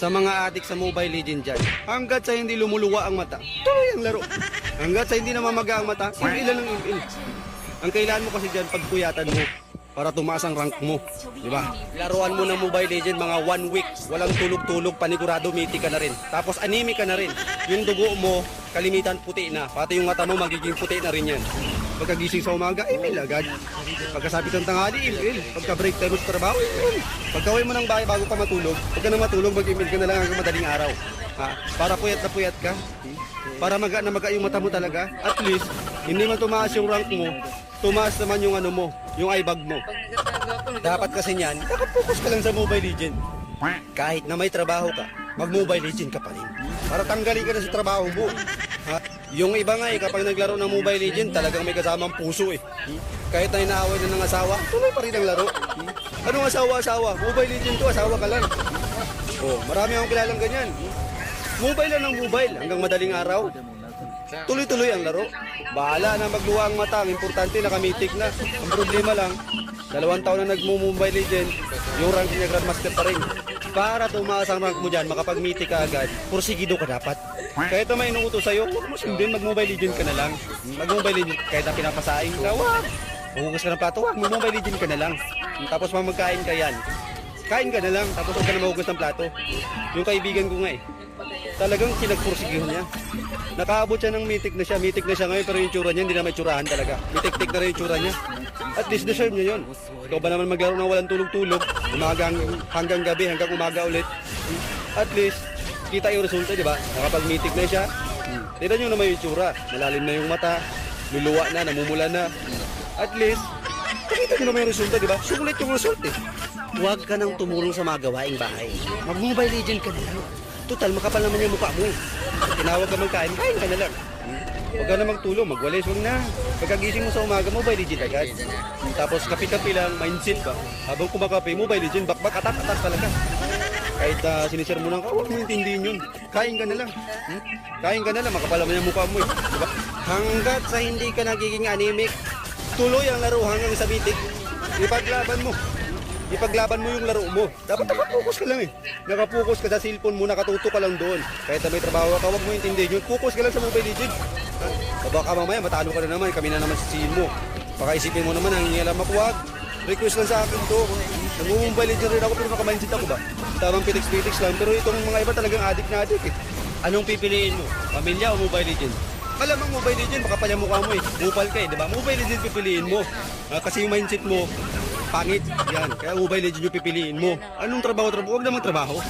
sa mga adik sa Mobile Legends dyan. Hanggat sa hindi lumuluwa ang mata, tuloy ang laro. Hanggat sa hindi namamaga ang mata, ilan ang il. Ang kailangan mo kasi dyan, pagpuyatan mo para tumaas ang rank mo. Di ba? Laruan mo ng Mobile Legends mga 1 week. Walang tulog-tulog, panigurado, mythic ka na rin. Tapos anime ka na rin. Yung dugo mo, kalimitan puti na. Pati yung mata mo, magiging puti na rin yan. Pagkagising sa umaga, email agad. Pagkasapit ng tanghali, email. Pagka-break time mo sa trabaho, email. Pagka-uwi mo ng bahay bago ka matulog, pagka na matulog, mag-email ka na lang hanggang madaling araw. Ha? Para puyat na puyat ka. Para maga na maga yung mata mo talaga. At least, hindi man tumaas yung rank mo, tumaas naman yung ano mo, yung eyebag mo. Dapat kasi niyan, nakapokus ka lang sa Mobile Legend. Kahit na may trabaho ka, mag-Mobile Legend ka pa rin. Para tanggalin ka na sa trabaho mo. Ha? Yung iba nga kapag naglaro ng Mobile Legend, talagang may kasamang puso eh. Kahit na inaaway na ng asawa, tuloy pa rin ang laro. Anong asawa-asawa? Mobile Legend to, asawa ka lang. Oh, marami akong kilalang ganyan. Mobile lang ng mobile hanggang madaling araw. Tuloy-tuloy ang laro. Bahala na magluwa ang mata. Ang importante nakamitik na. Ang problema lang, 2 taon na nagmo-Mobile Legend, yung rank niya Grandmaster pa rin. Para tumaas ang rank mo dyan, makapag-mythic ka agad, porsigido ka dapat. Kahit na may inuutos sa'yo, huwag mo sundin, mag-Mobile Legend ka na lang. Mag-Mobile Legend, kahit na pinapasaing ka, wag. Mahugas ka ng plato, wag, mag-Mobile Legend ka na lang. Tapos magkain ka yan. Kain ka na lang, tapos huwag ka na mahugas ng plato. Yung kaibigan ko nga talagang kinagpursigihan niya. Nakaabot siya ng mythic na siya ngayon, pero yung tsura niya, hindi na may tsurahan talaga. Mythic na rin yung tsura niya. At least deserve niya yun. Ikaw ba naman maglaro ng walang tulog-tulog, umaga hanggang gabi, hanggang umaga ulit. At least, kita yung resulta, di ba? Nakapag-mythic na siya. Tignan nyo naman yung tsura. Malalim na yung mata, luluwa na, namumula na. At least, pakita nyo naman yung resulta, di ba? Sulit yung result eh. Huwag ka nang tumulong sa mga gawaing bahay. Mag-Mobile Legend ka na lang. Total, makapal naman yung mukha mo eh. Tinawag ka magkain, kain ka na lang. Huwag ka na magtulong, magwalis, huwag na. Pagkagising mo sa umaga, Mobile Legend agad. Tapos kapi-kapi lang, mindset ba? Habang kumakapi, Mobile Legend, bakbak, atak-atak talaga. Kahit sinisir mo lang ka, huwag mo intindihin yun. Kain ka na lang. Kain ka na lang, makapal naman yung mukha mo eh. Diba? Hanggat sa hindi ka nagiging anemic, tuloy ang laro hanggang sa bitik. Ipaglaban mo yung laro mo. Dapat nakapokus ka lang eh. Nakapokus ka sa cellphone mo, nakatuto ka lang doon. Kahit na may trabaho ka, huwag mo intindihin yun. Focus ka lang sa Mobile Legends. Baka mamaya, matalo ka na naman. Kami na naman sisihin mo. Baka isipin mo naman, ang hingialam ako, wag. Request lang sa akin to. Nag-Mobile Legends rin ako, pero naka-mindset ako ba? Tamang pitix-pitix lang. Pero itong mga iba talagang adik na adik eh. Anong pipiliin mo? Pamilya o Mobile Legends? Malamang Mobile Legends, makapal yung mukha mo eh. Upal ka eh, di ba? Mobile Legends pipiliin mo. Kasi yung mindset mo, pangit. Yan. Kaya Mobile Legends yung pipiliin mo. Anong trabaho? Huwag namang trabaho.